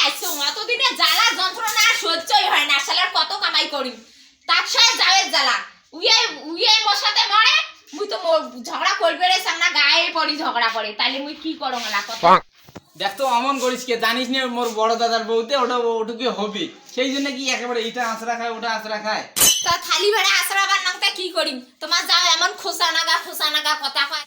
আইছো অতদিনে জ্বালা যন্ত্রণা সহ্যই হয় না শালার কত কামাই করি তার সাথে যাওয়ের জ্বালা উইয়ে মোর সাথে মরে মুই তো ঝগড়া করবে রে সামনা গায়ে পড়ি ঝগড়া করে তাইলে মুই কি করো না কথা দেখ তো অমন করিস কে জানিস না মোর বড় দাদার বউতে ওটা কি হবে সেই জন্য কি একেবারে এটা আঁচড়া খায় ওটা আঁচড়া খায় তা থালি ভেড়া আছড়াবার নামটা কি করি তোমার যাও এমন খোসা নাগা কথা কয়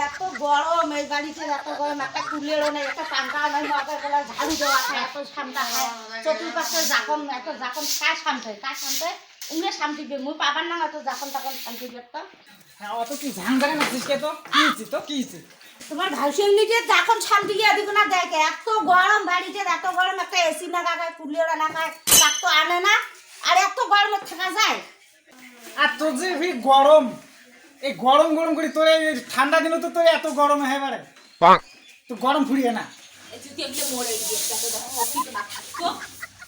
এত গরম এই বাড়িতে এত গরম একটা কুলেরও নেই একটা পাঙ্কাও নেই নগর গলা ঝাড়ু দেওয়া খায় এত সামটা খায় চতুর্পাশে জাকন কার সামতে উমরে শান্তিবে মুই পাবার না এত জাকন শান্তিবে একটা হ্যাঁ অত কি ঝাং ধরে নাচিস কে তো কি হয়েছে তোমার ভাইসের নিচে জাকন শান্তি গিয়ে দিকে না দেখে এত গরম বাড়িতে এত গরম একটা এসি না গায় কুলেরও না খায় তার তো আনে না আর এত গরমে থাকা যায় আর তোর যে গরম এই গরম করে তোর ঠান্ডা দিনে তো তোর এত গরম হয় বারে তো গরম ফুরিয়ে না যদি এগুলো মোড়ে দিয়ে তো অফিস না থাকতো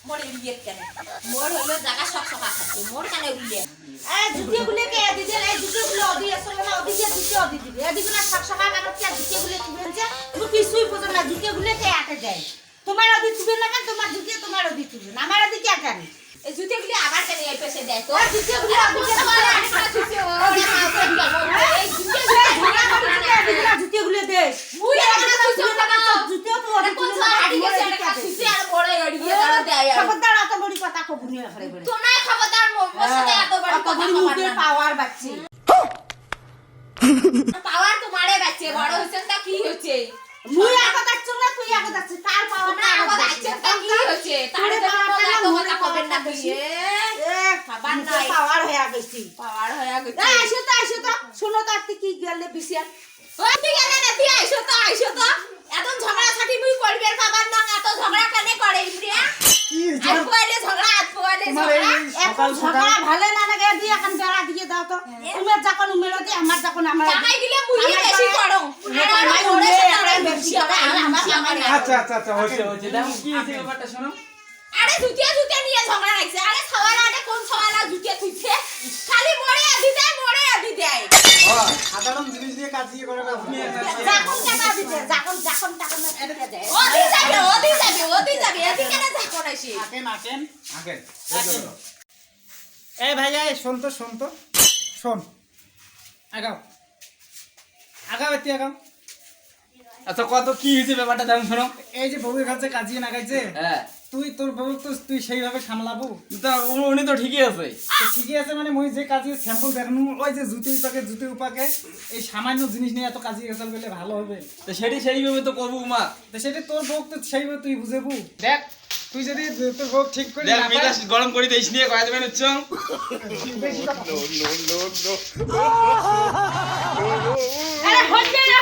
মোড়ে দিয়ে কেন মোড় হলো জায়গা সব থাকতো মোড় কেন উড়িয়ে এই জুতিগুলো কে দিদি এই জুতিগুলো অদি আসলে না অদি দিয়ে জুতি অদি দিবি এদিকে না সব কাগজ কে জুতিগুলো তুলছে তুমি কিছুই বুঝো না জুতিগুলো কে আটে যায় তোমার অদি তুলবে না কেন তোমার জুতি তোমার অদি তুলবে না আমার অদি কে জানে এই জুতিগুলো আবার কেন এই পেছে দেয় তো ওই জুতিগুলো অদি কে জুতিগুলো দে মুই এখানে জুতিও তো অদি কোন হাড়ি গেছে একটা খুশি আর বড় গাড়ি দিয়ে দাঁড়া দেয় খবরদার অত বড় কথা কবুনি করে তোমার খবরদার মোর সাথে এত বড় কথা মুখের পাওয়ার বাচ্চি পাওয়ার তোমারে বাচ্চা বড় হইছেন তা কি হচ্ছে মুই আগত যাচ্ছ না তুই আগত যাচ্ছিস কার পাওয়ার তোমরা আগত আইছেন তা কি হচ্ছে তারে তোমার এত কথা কবেন না কি খাবার নাই পাওয়ার হয়ে গেছি পাওয়ার হয়ে গেছে আইসো তো শুনো তো তুই কি গেলে বিশিয়ান ওই তুই গেলে না তুই আইছো তো এত ঝগড়া ছাটি মুই করবে খাবার না এত ঝগড়া কেন করে ইমরিয়া কি আর কোয়ালে ঝগড়া এখন ঝগড়া ভালো না লাগে দিয়ে এখন বেড়া দিয়ে দাও তো তুমি যখন উমেরো দি আমার যখন আমার জামাই দিলে মুই বেশি করো আমার ওরে বেশি করে আমার আচ্ছা হয়েছে দেখো কি হয়েছে ব্যাপারটা শোনো আরে জুতিয়া নিয়ে ঝগড়া লাগছে আরে সওয়াল আরে কোন সওয়ালা জুতিয়া তুইছে খালি মরে আদি দেয় সাধারণ জিনিস দিয়ে কাজ দিয়ে করে না যখন টাকা দিতে যখন টাকা না এদিকে দেয় ওদি যাবে এদিকে না যখন আসি আকেন এই ভাইয়া শোন তো শোন আগাও আগাও আচ্ছা কত কি হয়েছে ব্যাপারটা দেখো শোনো এই যে বউয়ের কাছে কাজিয়ে না গাইছে হ্যাঁ তুই তোর বউ তো তুই সেইভাবে সামলাবো তা উনি তো ঠিকই আছে তো ঠিকই আছে মানে মই যে কাজে স্যাম্পল দেখানো ওই যে জুতি উপাকে এই সামান্য জিনিস নিয়ে এত কাজিয়ে গেছাল গেলে ভালো হবে তো সেইভাবে তো করবো মা তো সেটা তোর বউ তো সেইভাবে তুই বুঝেবু দেখ তুই যদি তোর বউ ঠিক করে দেখ না মিটা গরম করে দিস নিয়ে কয়া দেবেন চং আরে হচ্ছে না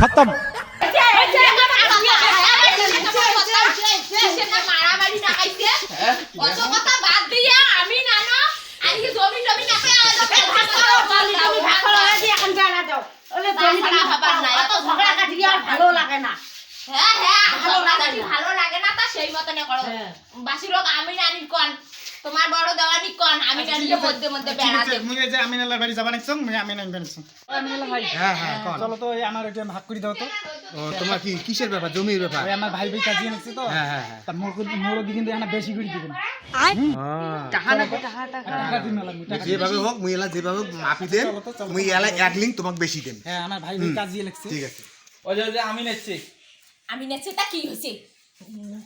খতম মারামারি না খাইছে অত কথা বাদ দিয়া আমি নানো আজকে জমি না এখন জানা দাও ওলে তাছাড়া হবার নাই। এত ঝগড়া কাটিয়ে আর ভালো লাগে না হ্যাঁ ভালো লাগে না তা সেই মতনে করো হ্যাঁ। বাসি লোক আমি নানি কোন তোমার বড় দেওয়ানি কোন আমি নানিকে মধ্যে বেড়াতে মুই এই যে আমিনালার বাড়ি যাবা নাইছং মুই আমিনান বাড়িছং আমিনালা ভাই হ্যাঁ কোন চলো তো এই আমার এটা ভাগ করে দাও তো ও তোমার কি কিসের ব্যাপার জমির ব্যাপার ওই আমার ভাই কাজিয়ে নিচ্ছে তো হ্যাঁ তা মোর কিন্তু এখানে বেশি করে দিবেন টাকা দিন না লাগবে টাকা যেভাবে হোক মুই এলা যেভাবে হোক মাপি দেন মুই এলা এক লিঙ্ক তোমাক বেশি দেন হ্যাঁ আমার ভাই কাজিয়ে লিখছে ঠিক আছে ওই যে আমি নেছি আমি নেছি তা কি হয়েছে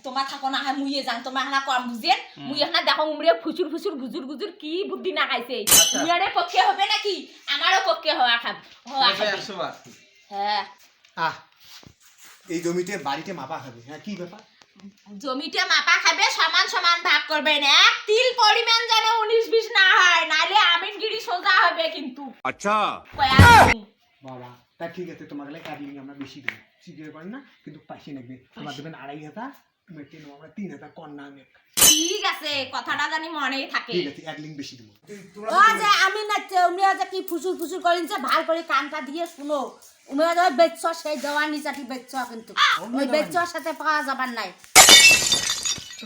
তোমার থাকো না হয় মুইয়ে যান তোমার হানা কম বুঝেন মুই হানা দেখো উমরে ফুচুর গুজুর কি বুদ্ধি না খাইছে মুইয়ারে পক্ষে হবে নাকি আমারও পক্ষে হওয়া খাবে হ্যাঁ আহ এই জমিতে বাড়িতে মাপা হবে হ্যাঁ কি ব্যাপার জমিতে মাপা খাবে সমান ভাগ করবেন এক তিল পরিমাণ যেন 19-20 না হয় নালে আমিনগিরি সোজা হবে কিন্তু আচ্ছা কয়া বাবা তা ঠিক আছে তোমার গেলে এক লিঙ্ক আমরা বেশি দেব স্বীকার করেন না কিন্তু পাশে নেবে তোমার দেবেন 2500 মেটে নেব আমরা 3000 কন্যা নেব ঠিক আছে কথাটা জানি মনেই থাকে ঠিক আছে এক লিঙ্ক বেশি দেব ও যে আমি না উমিয়া যে কি ফুসুর করিনছে ভাল করে কানটা দিয়ে শুনো উমিয়া যে বেচ্চ সেই দেওয়ানি চাটি বেচ্চ কিন্তু ওই বেচ্চর সাথে পাওয়া যাবার নাই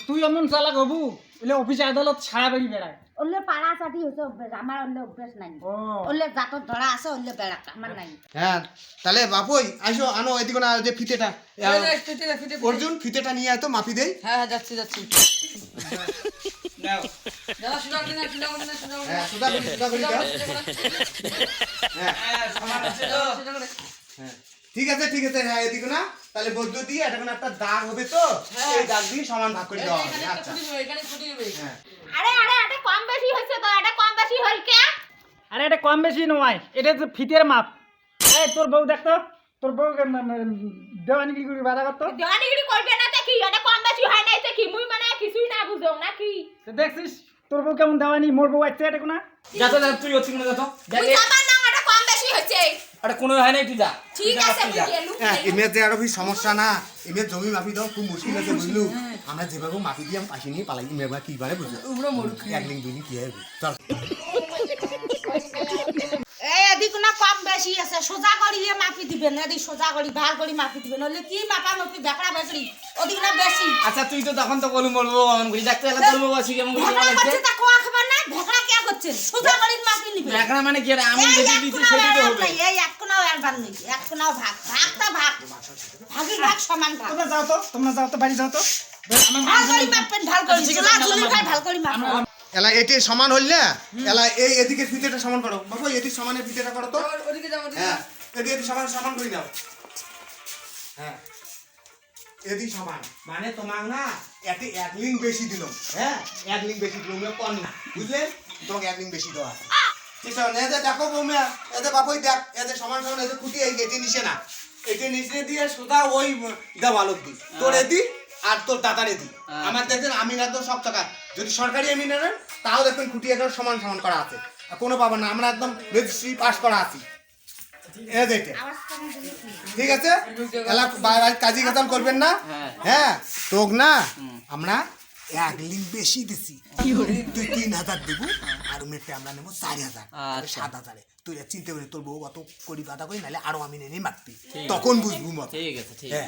তুই এমন চালাক হবু বলে অফিসে আদালত ছাড়া বেরি বেড়ায় ওলে পাড়া চাটি হচ্ছে অভ্যেস, আমার ওলে অভ্যেস নাই। ও ওলে জাতর ধরা আছে, ওলে বেড়া আমার নাই। হ্যাঁ তাহলে বাপুই আসো আনো এদিকে না যে ফিতেটা অর্জুন ফিতেটা নিয়ে আয় তো মাপি দেই হ্যাঁ যাচ্ছি নাও। দাদা সুদা করে না হ্যাঁ সুদা করি দাও হ্যাঁ হ্যাঁ, সমান আছে তো? হ্যাঁ ঠিক আছে হ্যাঁ এদিকে না তাহলে বৈদ্যুতিক দিয়ে এটা কোনো একটা দাগ হবে তো এই দাগ দিয়ে সমান ভাগ করে দেওয়া হবে আচ্ছা এখানে ছুটি দেবে হ্যাঁ আরে আরে এটা কম বেশি হয়েছে তো, এটা কম বেশি হল কে? আরে এটা কম বেশি নয়, এটা তো ফিতের মাপ। এই তোর বউ দেখতো, তোর বউ দেওয়ানি কি করে বাধা করতো? দেওয়ানিগিরি করবে না তো কি, এটা কম বেশি হয় নাই তো কি, মুই মানে কিছুই না বুঝো না কি? তো দেখছিস তোর বউ কেমন দেওয়ানি, মোর বউ আছে এটা কোনা। যা তো, যা, তুই ওর থেকে যা তো। যা, মুই জামান না এটা কম বেশি হয়েছে। আরে কোনো হয় নাই, তুই যা। ঠিক তুই যা, আছে তুই মুই যা। গেলু। হ্যাঁ এমনি যে আরো বেশি সমস্যা না এমনি জমি মাপি দাও খুব মুশকিল আছে বুঝলু আমরা যেভাবে মাপি দিয়ে আমি পাশে নিয়ে পালাই মেঘা কি পারে বুঝলো উবড়ো মরুক এক লিঙ্ক দুই লিঙ্ক কি হবে চল এই এদিক না কম বেশি আছে, সোজা করিয়ে মাপি দিবেন, এদিক সোজা করি ভাল করি মাপি দিবেন, নইলে কি মাপা মাপি বেকড়া বেকড়ি, ওদিক না বেশি। আচ্ছা তুই তো তখন তো বলবো অমন করি ডাক্তার এলা তোর বউ আছে কেমন করি ভেকড়া বলা করছে তা কোয়া খাবার না, ভেকড়া কে করছেন? সোজা করি মাপি নিবেন। লেখা মানে কি, আমি এই যেটি এক দিচ্ছি কোনাও সেটি তো এড়ান হবে। নাই, এই এক কোনাও এড়ান নাই, এক কোনাও ভাগ, ভাগটা ভাগ, ভাগের ভাগ সমান ভাগ। তোমরা যাও তো বাড়ি যাও তো। ভাল করি মাপবেন, ভাল করি, ঠিক আছে, চুলা আমরা চুলি মাপবো। খাই ভাল করি মাপবেন। এলা এটি সমান হল না এলা এই এদিকে ফিতেটা সমান করো বাবু এদিক সমানের ফিতেটা করো তো ওদিকে যাও হ্যাঁ এদিকে সমান সমান করে দাও হ্যাঁ এদিক সমান মানে তোমার না এতে এক লিঙ্ক বেশি দিলাম হ্যাঁ এক লিঙ্ক বেশি দিলাম কম না বুঝলে তোমাকে এক লিঙ্ক বেশি দেওয়া ঠিক আছে এদের দেখো বৌমা এদের বাবুই দেখ এদের সমান সমান এদের খুঁটি এই এটি নিচে না এটি নিচে দিয়ে সোজা ওই দেওয়ালত দি তোর এদি আর তোর দাদার এদি আমার দেখবেন আমি না তো সব টাকা যদি সরকারি আমি নেন তাও দেখবেন খুঁটি একদম সমান সমান করা আছে আর কোনো পাবেন না আমরা একদম রেজিস্ট্রি পাস করা আছি এ দেখে ঠিক আছে এলা কাজী কাতাম করবেন না হ্যাঁ তোক না আমরা এক লিঙ্ক বেশি দিছি তুই ৩,০০০ দেবো আর মেটে আমরা নেবো ৪,০০০ ৭,০০০ তুই চিন্তা করি তোর বউ কত করি বাধা করি নাহলে আরো আমি নেই মারতি তখন বুঝবো মত ঠিক আছে, ঠিক আছে। হ্যাঁ